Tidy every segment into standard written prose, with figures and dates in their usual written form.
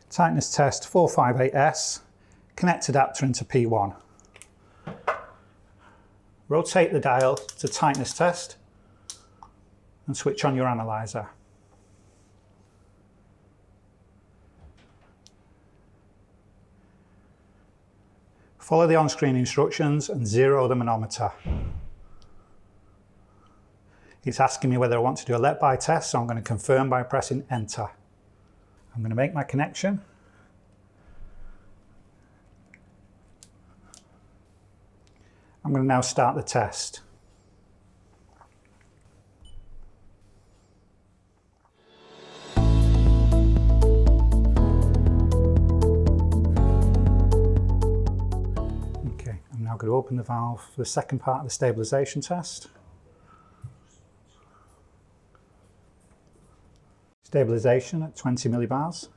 Tightness test 458s, connect adapter into P1. Rotate the dial to tightness test and switch on your analyzer. Follow the on-screen instructions and zero the manometer. It's asking me whether I want to do a let-by test, so I'm going to confirm by pressing enter. I'm going to make my connection. I'm going to now start the test. Okay, I'm now going to open the valve for the second part of the stabilisation test. Stabilisation at 20 millibars.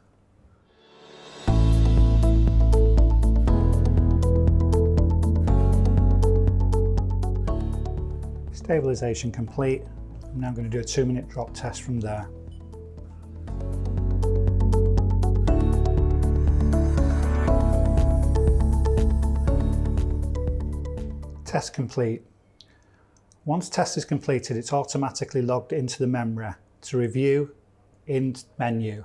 Stabilisation complete. I'm now going to do a 2-minute drop test from there. Test complete. Once test is completed, it's automatically logged into the memory to review in menu.